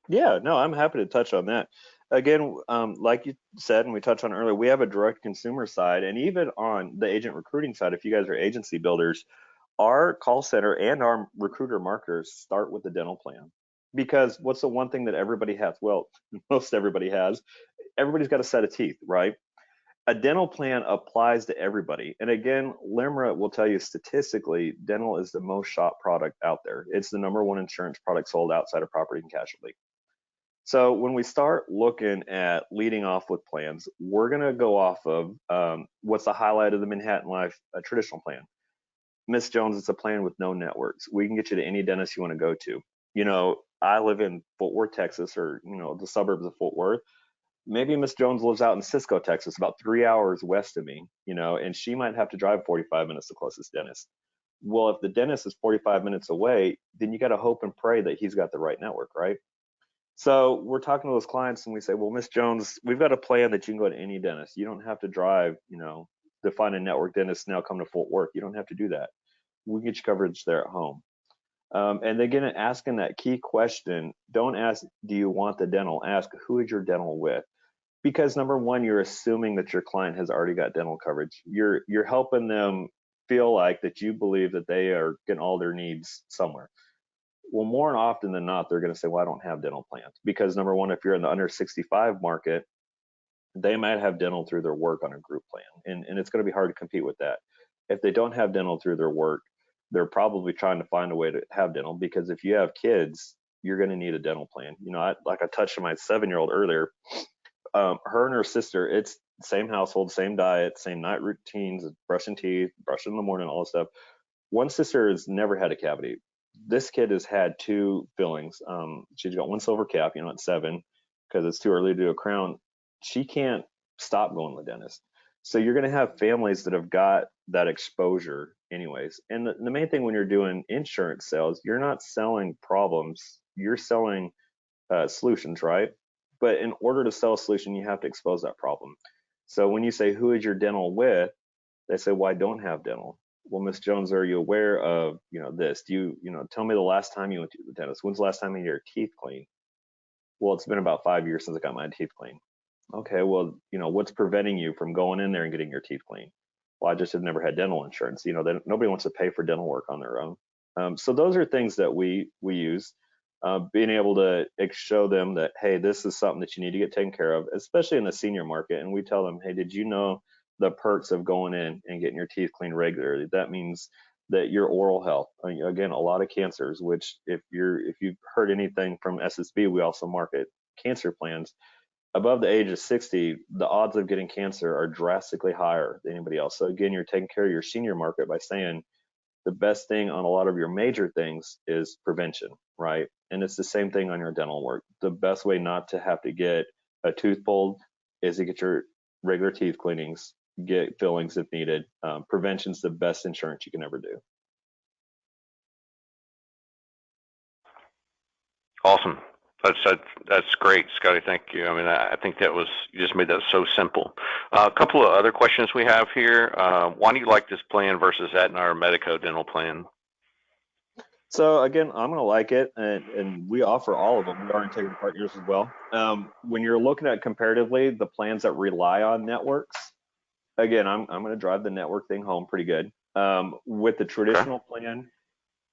Speaker 2: Yeah, no, I'm happy to touch on that. Again, like you said, and we touched on earlier, we have a direct consumer side, and even on the agent recruiting side, if you guys are agency builders, our call center and our recruiter marketers start with the dental plan. Because what's the one thing that everybody has? Well, most everybody has. Everybody's got a set of teeth, right? A dental plan applies to everybody. And again, LIMRA will tell you statistically, dental is the most shop product out there. It's the #1 insurance product sold outside of property and casualty. So when we start looking at leading off with plans, we're going to go off of what's the highlight of the Manhattan Life traditional plan. Miss Jones, it's a plan with no networks. We can get you to any dentist you want to go to. I live in Fort Worth, Texas, or the suburbs of Fort Worth. Maybe Miss Jones lives out in Cisco, Texas, about 3 hours west of me, and she might have to drive 45 minutes to the closest dentist. Well, if the dentist is 45 minutes away, then you got to hope and pray that he's got the right network, right? So we're talking to those clients and we say, well, Miss Jones, we've got a plan that you can go to any dentist. You don't have to drive, to find a network dentist now come to Fort Worth. You don't have to do that. We get you coverage there at home. And again, asking that key question, don't ask, do you want the dental? Ask, who is your dental with? Because number one, you're assuming that your client has already got dental coverage. You're helping them feel like that you believe that they are getting all their needs somewhere. Well, more often than not, they're going to say, well, I don't have dental plans. Because number one, if you're in the under 65 market, they might have dental through their work on a group plan. And it's going to be hard to compete with that. If they don't have dental through their work, they're probably trying to find a way to have dental, because if you have kids, you're going to need a dental plan. Like I touched on my 7-year-old earlier, her and her sister, it's same household, same diet, same night routines, brushing teeth, brushing in the morning, all this stuff. One sister has never had a cavity. This kid has had 2 fillings. She's got 1 silver cap, at 7, because it's too early to do a crown. She can't stop going to the dentist. So you're going to have families that have got that exposure anyways. And the main thing when you're doing insurance sales, you're not selling problems, you're selling solutions, right? But in order to sell a solution, you have to expose that problem. So when you say, who is your dental with? They say, well, I don't have dental. Well, Miss Jones, are you aware of, this? Do you, tell me the last time you went to the dentist. When's the last time you had your teeth cleaned? Well, it's been about 5 years since I got my teeth cleaned. Okay, well, what's preventing you from going in there and getting your teeth cleaned? Well, I just have never had dental insurance. Nobody wants to pay for dental work on their own. So those are things that we use. Being able to show them that, hey, this is something that you need to get taken care of, especially in the senior market. And we tell them, hey, did you know the perks of going in and getting your teeth cleaned regularly? That means that your oral health, again, a lot of cancers, which if you've heard anything from SSB, we also market cancer plans. Above the age of 60, the odds of getting cancer are drastically higher than anybody else. So again, you're taking care of your senior market by saying the best thing on a lot of your major things is prevention, right? And it's the same thing on your dental work. The best way not to have to get a tooth pulled is to get your regular teeth cleanings, get fillings if needed. Prevention's the best insurance you can ever do.
Speaker 1: Awesome. That's great, Scotty. Thank you. I mean, I think you just made that so simple. A couple of other questions we have here. Why do you like this plan versus Aetna or Medico dental plan?
Speaker 2: So again, I'm going to like it, and we offer all of them. We are integrity partners as well. When you're looking at comparatively the plans that rely on networks, again, I'm going to drive the network thing home pretty good. With the traditional plan,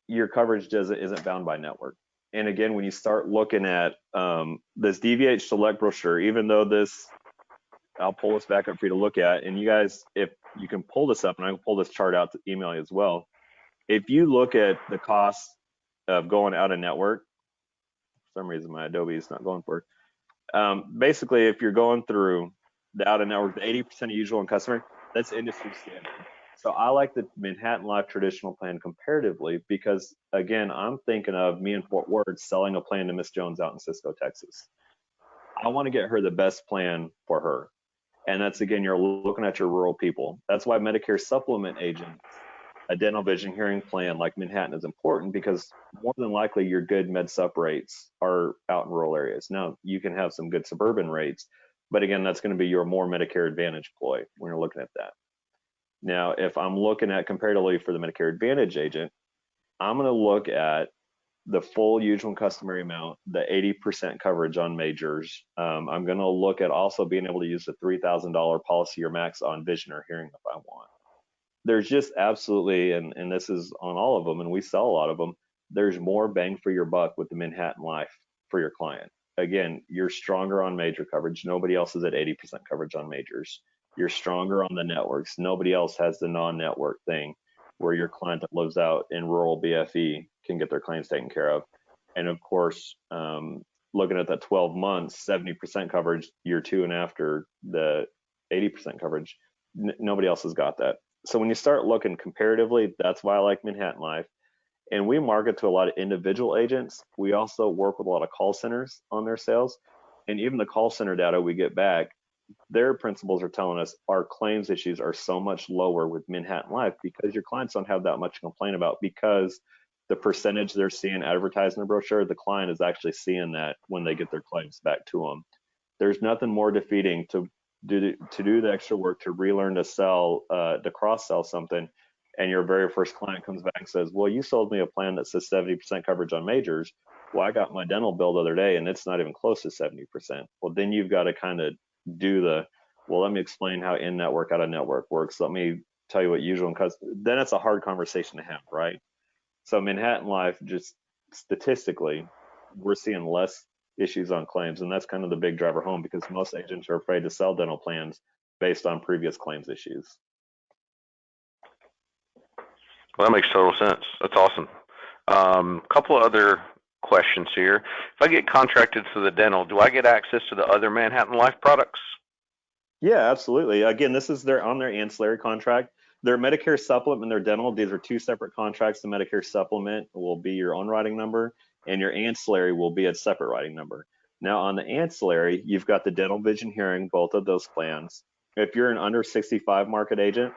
Speaker 2: your coverage isn't bound by network. And again, when you start looking at this DVH Select brochure, even though I'll pull this back up for you to look at, and you guys, if you can pull this up, and I can pull this chart out to email you as well. If you look at the cost of going out of network, for some reason my Adobe is not going for it. Basically, if you're going through the out of network, the 80% of usual and customer, that's industry standard. So I like the Manhattan Life traditional plan comparatively because, again, I'm thinking of me in Fort Worth selling a plan to Miss Jones out in Cisco, Texas. I want to get her the best plan for her. And that's, again, you're looking at your rural people. That's why Medicare supplement agents, a dental vision hearing plan like Manhattan is important, because more than likely your good med sup rates are out in rural areas. Now, you can have some good suburban rates, but again, that's going to be your more Medicare Advantage ploy when you're looking at that. Now, if I'm looking at comparatively for the Medicare Advantage agent, I'm going to look at the full usual and customary amount, the 80% coverage on majors. I'm going to look at also being able to use the $3,000 policy or max on vision or hearing if I want. There's just absolutely, and this is on all of them, and we sell a lot of them, there's more bang for your buck with the Manhattan Life for your client. Again, you're stronger on major coverage. Nobody else is at 80% coverage on majors. You're stronger on the networks. Nobody else has the non-network thing where your client that lives out in rural BFE can get their claims taken care of. And of course, looking at that 12 months, 70% coverage, year 2 and after, the 80% coverage, nobody else has got that. So when you start looking comparatively, that's why I like Manhattan Life. And we market to a lot of individual agents. We also work with a lot of call centers on their sales. And even the call center data we get back, their principals are telling us our claims issues are so much lower with Manhattan Life because your clients don't have that much to complain about, because the percentage they're seeing advertised in the brochure, the client is actually seeing that when they get their claims back to them. There's nothing more defeating to do the extra work to relearn to sell, to cross sell something, and your very first client comes back and says, well, you sold me a plan that says 70% coverage on majors. Well, I got my dental bill the other day and it's not even close to 70%. Well, then you've got to kind of do well, let me explain how in-network, out-of-network works. Let me tell you what usual and custom. Then it's a hard conversation to have, right? So Manhattan Life, just statistically, we're seeing less issues on claims, and that's kind of the big driver home, because most agents are afraid to sell dental plans based on previous claims issues.
Speaker 1: Well, that makes total sense. That's awesome. Couple of other questions here. If I get contracted for the dental, do I get access to the other Manhattan Life products?
Speaker 2: Yeah, absolutely. Again, this is on their ancillary contract. Their Medicare supplement and their dental, these are two separate contracts. The Medicare supplement will be your own writing number, and your ancillary will be a separate writing number. Now, on the ancillary, you've got the dental, vision, hearing, both of those plans. If you're an under 65 market agent,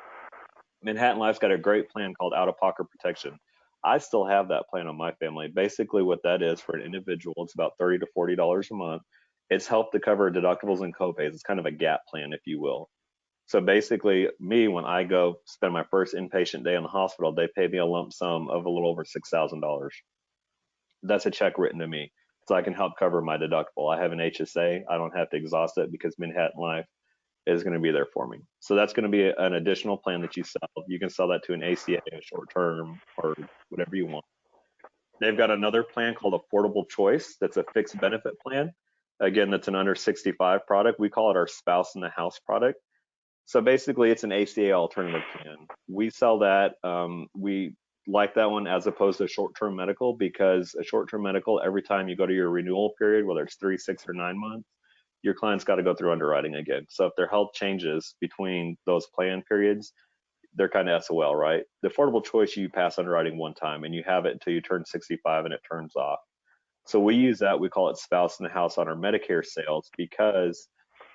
Speaker 2: Manhattan Life's got a great plan called out-of-pocket protection. I still have that plan on my family. Basically, what that is for an individual, it's about $30 to $40 a month. It's helped to cover deductibles and copays. It's kind of a gap plan, if you will. So basically, me, when I go spend my first inpatient day in the hospital, they pay me a lump sum of a little over $6,000. That's a check written to me, so I can help cover my deductible. I have an HSA. I don't have to exhaust it because Manhattan Life is going to be there for me. So that's going to be an additional plan that you sell. You can sell that to an ACA, a short term, or whatever you want. They've got another plan called Affordable Choice. That's a fixed benefit plan. Again, that's an under 65 product. We call it our spouse in the house product. So basically, it's an ACA alternative plan. We sell that. We like that one as opposed to short-term medical, because a short-term medical, every time you go to your renewal period, whether it's 3, 6, or 9 months, your client's got to go through underwriting again. So if their health changes between those plan periods, they're kind of SOL, right? The Affordable Choice, you pass underwriting one time and you have it until you turn 65 and it turns off. So we use that. We call it spouse in the house on our Medicare sales, because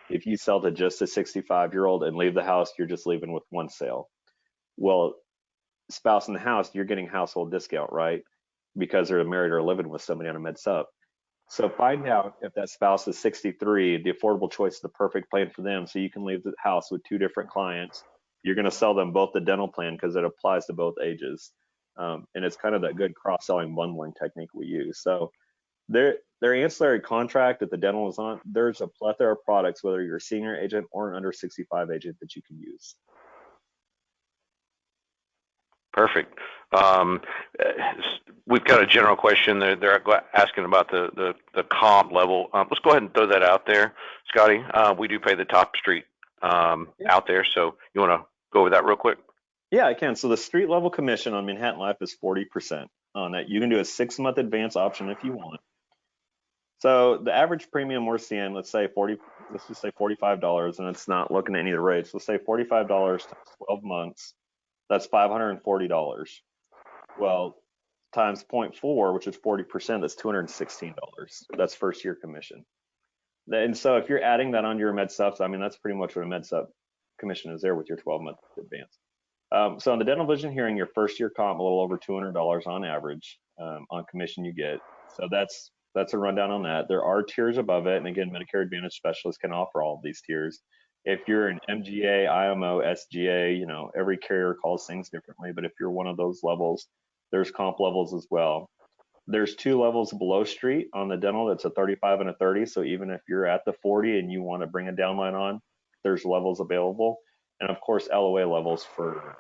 Speaker 2: if you sell to just a 65-year-old and leave the house, you're just leaving with one sale. Well, spouse in the house, you're getting household discount, right? Because they're married or living with somebody on a med sup. So find out if that spouse is 63, the Affordable Choice is the perfect plan for them. So you can leave the house with 2 different clients. You're going to sell them both the dental plan because it applies to both ages. And it's kind of that good cross-selling bundling technique we use. So their ancillary contract that the dental is on, there's a plethora of products, whether you're a senior agent or an under 65 agent, that you can use.
Speaker 1: Perfect. We've got a general question. They're asking about the comp level. Let's go ahead and throw that out there, Scotty. We do pay the top street out there, so you want to go over that real quick?
Speaker 2: Yeah, I can. So the street level commission on Manhattan Life is 40% on that. You can do a 6-month advance option if you want. So the average premium we're seeing, let's just say $45, and it's not looking at any of the rates. Let's say $45 times 12 months. That's $540. Well, times 0.4, which is 40%, that's $216. That's first year commission. And so if you're adding that onto your med subs, I mean, that's pretty much what a med sub commission is there with your 12-month advance. So on the dental, vision, hearing, your first year comp, a little over $200 on average on commission you get. So that's a rundown on that. There are tiers above it. And again, Medicare Advantage specialists can offer all of these tiers. If you're an MGA, IMO, SGA, every carrier calls things differently. But if you're one of those levels, there's comp levels as well. There's 2 levels below street on the dental. That's a 35 and a 30. So even if you're at the 40 and you want to bring a downline on, there's levels available. And of course, LOA levels for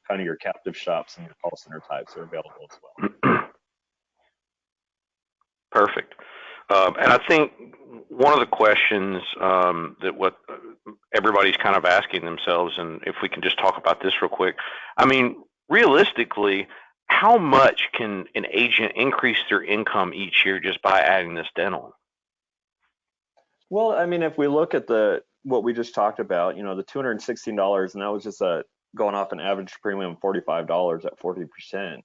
Speaker 2: kind of your captive shops and your call center types are available as well.
Speaker 1: Perfect. And I think one of the questions that what everybody's kind of asking themselves, and if we can just talk about this real quick, I mean, realistically, how much can an agent increase their income each year just by adding this dental?
Speaker 2: Well, I mean, if we look at what we just talked about, the $216, and that was just going off an average premium of $45 at 40%.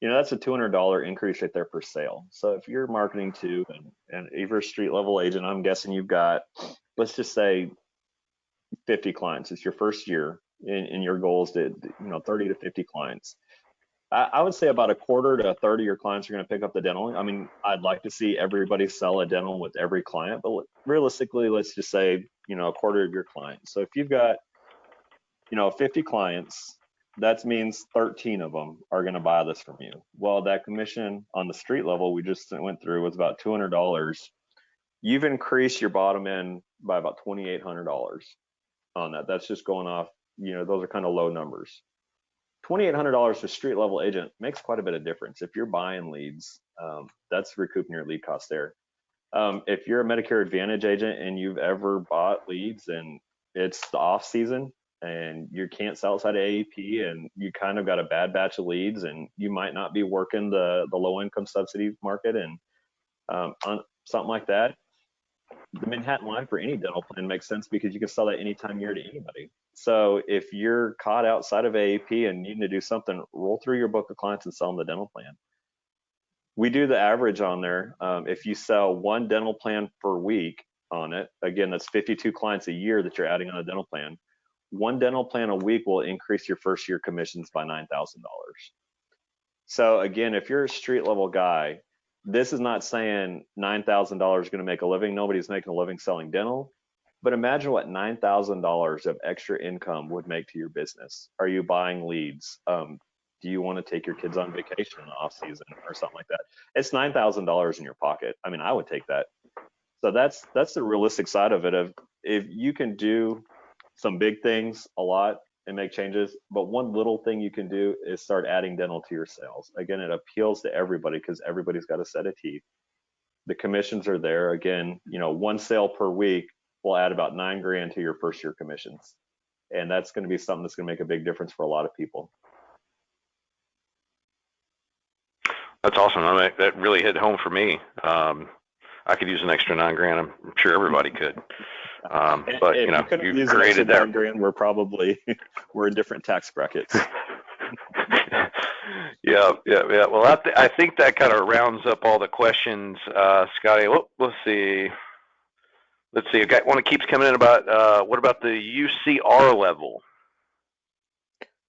Speaker 2: That's a $200 increase right there per sale. So if you're marketing to, and if you're a street level agent, I'm guessing you've got, let's just say 50 clients. It's your first year and your goal is to, 30 to 50 clients. I would say about a quarter to a third of your clients are going to pick up the dental. I mean, I'd like to see everybody sell a dental with every client, but realistically, let's just say, a quarter of your clients. So if you've got, 50 clients, that means 13 of them are going to buy this from you. Well, that commission on the street level we just went through was about $200. You've increased your bottom end by about $2,800 on that. That's just going off, those are kind of low numbers. $2,800 to street level agent makes quite a bit of difference. If you're buying leads, that's recouping your lead cost there. If you're a Medicare Advantage agent and you've ever bought leads and it's the off season and you can't sell outside of AEP and you kind of got a bad batch of leads and you might not be working the low income subsidy market and on something like that, the Manhattan Live for any dental plan makes sense because you can sell that anytime year to anybody. So if you're caught outside of AAP and needing to do something, roll through your book of clients and sell them the dental plan. We do the average on there. If you sell one dental plan per week on it, again, that's 52 clients a year that you're adding on a dental plan. One dental plan a week will increase your first year commissions by $9,000. So again, if you're a street level guy, this is not saying $9,000 is going to make a living. Nobody's making a living selling dental. But imagine what $9,000 of extra income would make to your business. Are you buying leads? Do you want to take your kids on vacation in the off season or something like that? It's $9,000 in your pocket. I mean, I would take that. So that's the realistic side of it. Of if you can do some big things a lot and make changes, but one little thing you can do is start adding dental to your sales. Again, it appeals to everybody because everybody's got a set of teeth. The commissions are there. Again, one sale per week will add about $9,000 to your first year commissions. And that's going to be something that's going to make a big difference for a lot of people.
Speaker 1: That's awesome. I mean, that really hit home for me. I could use an extra $9,000. I'm sure everybody could. But you created that.
Speaker 2: $9,000, we're in different tax brackets.
Speaker 1: Yeah. Well, I think that kind of rounds up all the questions, Scotty. Let's see. A guy one keeps coming in about what about the UCR level?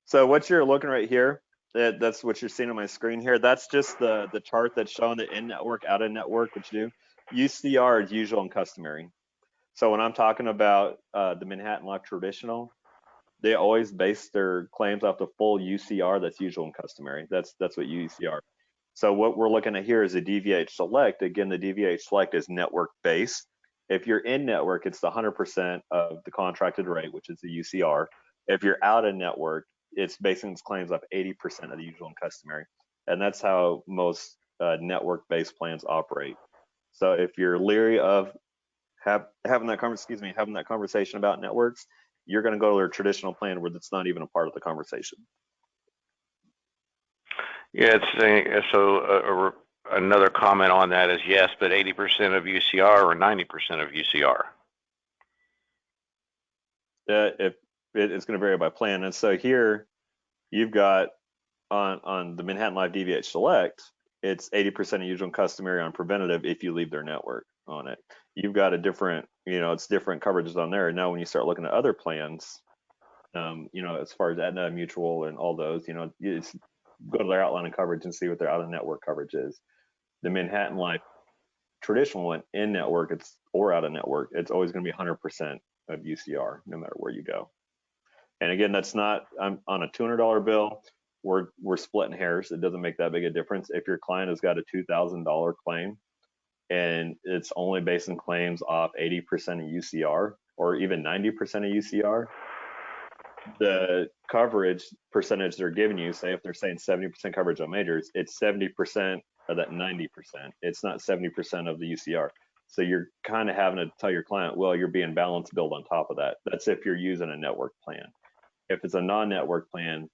Speaker 2: So what you're looking right here, that's what you're seeing on my screen here. That's just the chart that's showing the in-network, out-of-network, what you do. UCR is usual and customary. So when I'm talking about the Manhattan Life traditional, they always base their claims off the full UCR. That's usual and customary. That's what UCR. So what we're looking at here is a DVH select. Again, the DVH select is network based. If you're in network, it's the 100% of the contracted rate, which is the UCR. If you're out of network, it's basing its claims off 80% of the usual and customary. And that's how most network-based plans operate. So if you're leery of having that conversation about networks, you're going to go to a traditional plan where that's not even a part of the conversation.
Speaker 1: Yeah, another comment on that is yes, but 80% of UCR or 90% of UCR?
Speaker 2: It's going to vary by plan. And so here you've got on the Manhattan Live DVH Select, it's 80% of usual and customary on preventative if you leave their network on it. You've got a different, it's different coverages on there. Now, when you start looking at other plans, as far as Aetna, Mutual, and all those, it's go to their outline of coverage and see what their out-of-network coverage is. The Manhattan Life traditional one in network, or out of network, it's always going to be 100% of UCR, no matter where you go. And again, that's not on a $200 bill. We're splitting hairs. It doesn't make that big a difference. If your client has got a $2,000 claim and it's only basing claims off 80% of UCR or even 90% of UCR, the coverage percentage they're giving you, say if they're saying 70% coverage on majors, it's 70% of that 90%. It's not 70% of the UCR. So you're kind of having to tell your client, well, you're being balance billed on top of that. That's if you're using a network plan. If it's a non-network plan,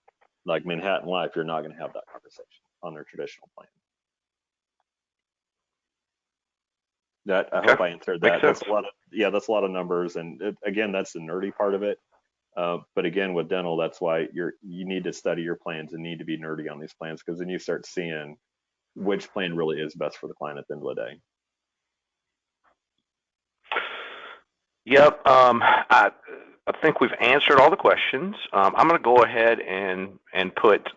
Speaker 2: like Manhattan Life, you're not going to have that conversation on their traditional plan. I hope I answered that. That's a lot of numbers, and again, that's the nerdy part of it. But again, with dental, that's why you need to study your plans and need to be nerdy on these plans, because then you start seeing which plan really is best for the client at the end of the day.
Speaker 1: Yep. I think we've answered all the questions. I'm going to go ahead and put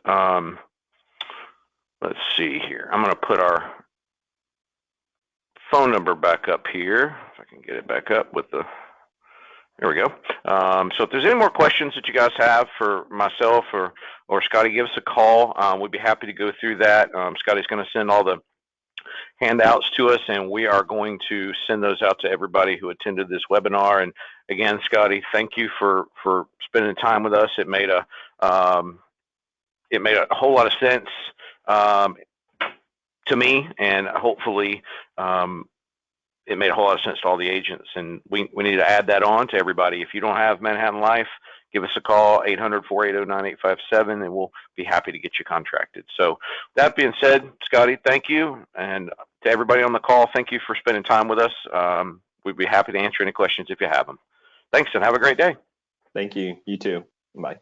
Speaker 1: let's see here. I'm going to put our phone number back up here. If I can get it back up with the, there we go. So if there's any more questions that you guys have for myself or Scotty, give us a call. We'd be happy to go through that. Scotty's going to send all the handouts to us, and we are going to send those out to everybody who attended this webinar. And again, Scotty, thank you for spending time with us. It made a whole lot of sense to me, and hopefully it made a whole lot of sense to all the agents. And we need to add that on to everybody. If you don't have Manhattan Life, give us a call, 800-480-9857, and we'll be happy to get you contracted. So that being said, Scotty, thank you. And to everybody on the call, thank you for spending time with us. We'd be happy to answer any questions if you have them. Thanks, and have a great day.
Speaker 2: Thank you. You too. Bye.